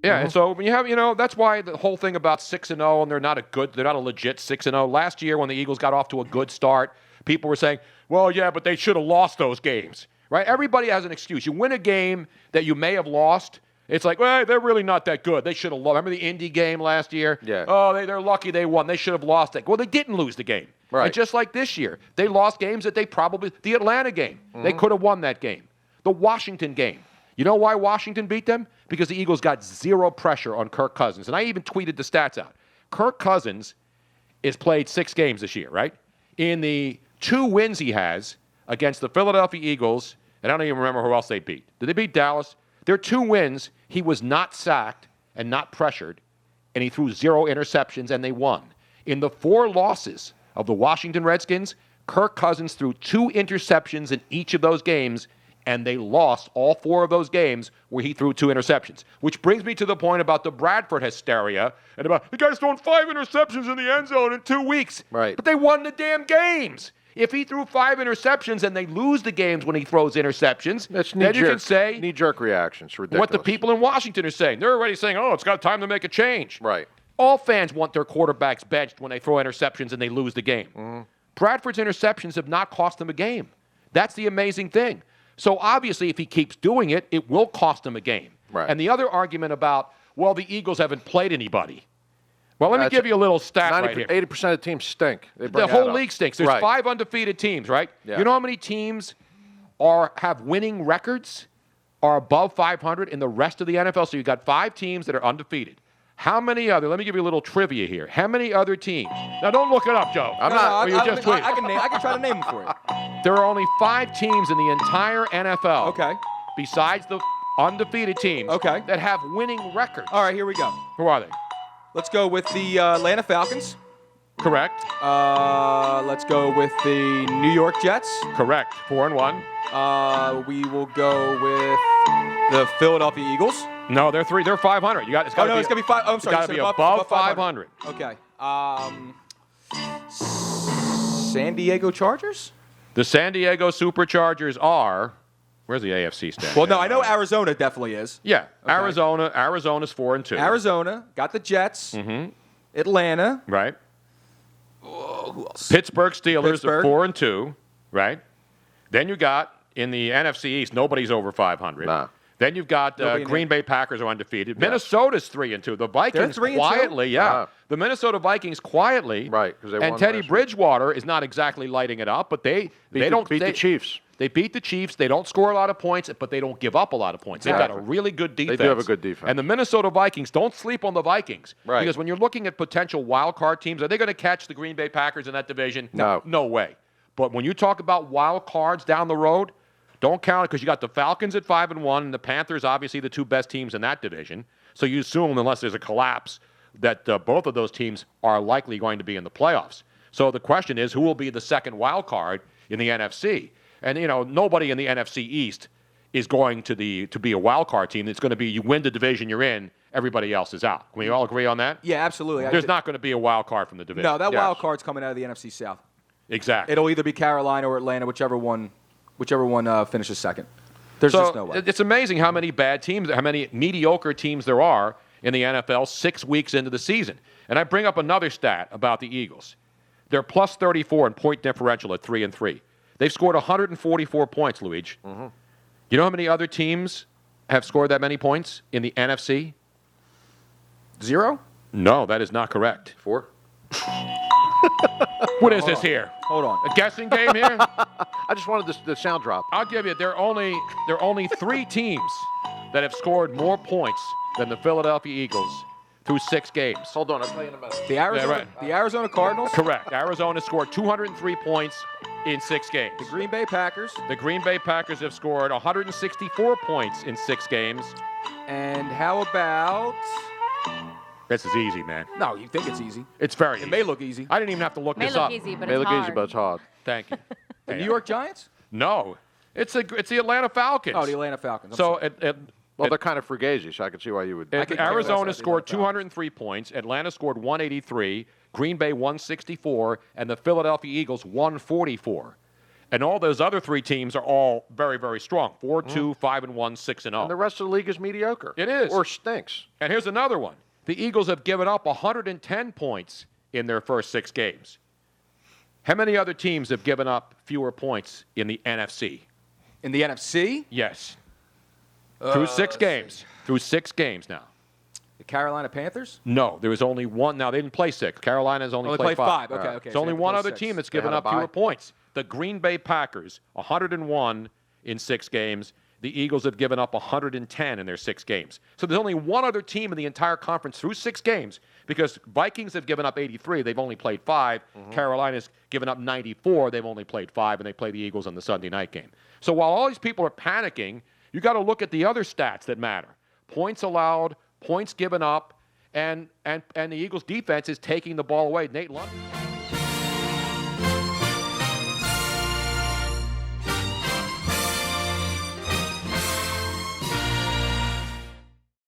Yeah, and so when you have, that's why the whole thing about 6-0 and they're not a legit 6-0. Last year when the Eagles got off to a good start, people were saying, well, yeah, but they should have lost those games, right? Everybody has an excuse. You win a game that you may have lost, it's like, well, they're really not that good. They should have lost. Remember the Indy game last year? Yeah. Oh, they're lucky they won. They should have lost that. Well, they didn't lose the game. Right. And just like this year, they lost games that the Atlanta game, they could have won that game. The Washington game. You know why Washington beat them? Because the Eagles got zero pressure on Kirk Cousins. And I even tweeted the stats out. Kirk Cousins has played 6 games this year, right? In the 2 wins he has against the Philadelphia Eagles, and I don't even remember who else they beat. Did they beat Dallas? Their 2 wins, he was not sacked and not pressured, and he threw 0 interceptions, and they won. In the 4 losses of the Washington Redskins, Kirk Cousins threw 2 interceptions in each of those games, and they lost all 4 of those games where he threw 2 interceptions. Which brings me to the point about the Bradford hysteria and about the guy's thrown 5 interceptions in the end zone in 2 weeks. Right. But they won the damn games. If he threw 5 interceptions and they lose the games when he throws interceptions, that's then you can say knee-jerk reactions. Ridiculous. What the people in Washington are saying. They're already saying, oh, it's got time to make a change. Right. All fans want their quarterbacks benched when they throw interceptions and they lose the game. Mm-hmm. Bradford's interceptions have not cost them a game. That's the amazing thing. So obviously, if he keeps doing it, it will cost him a game. Right. And the other argument about, well, the Eagles haven't played anybody. Well, let me give you a little stat right here. 80% of teams stink. The whole league stinks. There's 5 undefeated teams, right? Yeah. You know how many teams have winning records, are above 500 in the rest of the NFL? So you've got 5 teams that are undefeated. How many other? Let me give you a little trivia here. How many other teams? Now, don't look it up, Joe. I can try to name them for you. There are only 5 teams in the entire NFL. Okay. Besides the undefeated teams. Okay. That have winning records. All right, here we go. Who are they? Let's go with the Atlanta Falcons. Correct. Let's go with the New York Jets. Correct. 4-1. We will go with the Philadelphia Eagles. No, they're 3. They're 500. It's got to be 5. Oh, I'm sorry. It's got to be above 500. Okay. San Diego Chargers. The San Diego Superchargers are. Where's the AFC stand? Well, no, I know Arizona definitely is. Yeah, Okay. Arizona's 4-2. Arizona got the Jets. Mm-hmm. Atlanta. Right. Oh, who else? Pittsburgh Steelers are 4-2. Right. Then you got in the NFC East, nobody's over 500. Nah. Then you've got Green Bay Packers are undefeated. Yeah. Minnesota's 3-2. The Vikings quietly, the Minnesota Vikings quietly, right? And Teddy Bridgewater is not exactly lighting it up, but they don't beat the Chiefs. They beat the Chiefs. They don't score a lot of points, but they don't give up a lot of points. Exactly. They've got a really good defense. They do have a good defense. And the Minnesota Vikings, don't sleep on the Vikings. Right. Because when you're looking at potential wild card teams, are they going to catch the Green Bay Packers in that division? No. No way. But when you talk about wild cards down the road, don't count it because you got the Falcons at 5-1 and the Panthers, obviously the 2 best teams in that division. So you assume, unless there's a collapse, that both of those teams are likely going to be in the playoffs. So the question is, who will be the second wild card in the NFC? And nobody in the NFC East is going to be a wild card team. It's going to be you win the division you're in, everybody else is out. Can we all agree on that? Yeah, absolutely. There's not going to be a wild card from the division. No, that wild card's coming out of the NFC South. Exactly. It'll either be Carolina or Atlanta, whichever one finishes second. There's just no way. It's amazing how many bad teams, how many mediocre teams there are in the NFL 6 weeks into the season. And I bring up another stat about the Eagles. They're plus 34 in point differential at 3-3. They've scored 144 points, Luigi. Mm-hmm. You know how many other teams have scored that many points in the NFC? 0? No, that is not correct. 4? What is this here? Hold on. A guessing game here? I just wanted the sound drop. I'll give you. There are only 3 teams that have scored more points than the Philadelphia Eagles through 6 games. Hold on, I'll tell you in a minute. The Arizona Cardinals? Correct. Arizona scored 203 points in 6 games. The Green Bay Packers? The Green Bay Packers have scored 164 points in 6 games. And how about... This is easy, man. No, you think it's easy. It's very easy. It may look easy. I didn't even have to look this up. It may look easy, but May it's look hard. easy, but it's hard. Thank you. The New York Giants? No. It's the Atlanta Falcons. Oh, the Atlanta Falcons. Well, they're kind of fugazi, so I can see why you would. Arizona scored 203 points. Atlanta scored 183. Green Bay 164. And the Philadelphia Eagles 144. And all those other 3 teams are all very, very strong. 4-2, 5-1, 6-0. And the rest of the league is mediocre. It is. Or stinks. And here's another one. The Eagles have given up 110 points in their first 6 games. How many other teams have given up fewer points in the NFC? In the NFC? Yes. Through 6 games. Through 6 games now. The Carolina Panthers? No, there was only one. Now, they didn't play 6. Carolina's only played 5. Okay. There's only one other team that's given had a up fewer bye. points. The Green Bay Packers, 101 in 6 games. The Eagles have given up 110 in their 6 games. So there's only one other team in the entire conference through 6 games because Vikings have given up 83. They've only played 5. Carolina's given up 94. They've only played 5, and they play the Eagles on the Sunday night game. So while all these people are panicking, you got to look at the other stats that matter. Points allowed, points given up, and the Eagles' defense is taking the ball away. Nate London.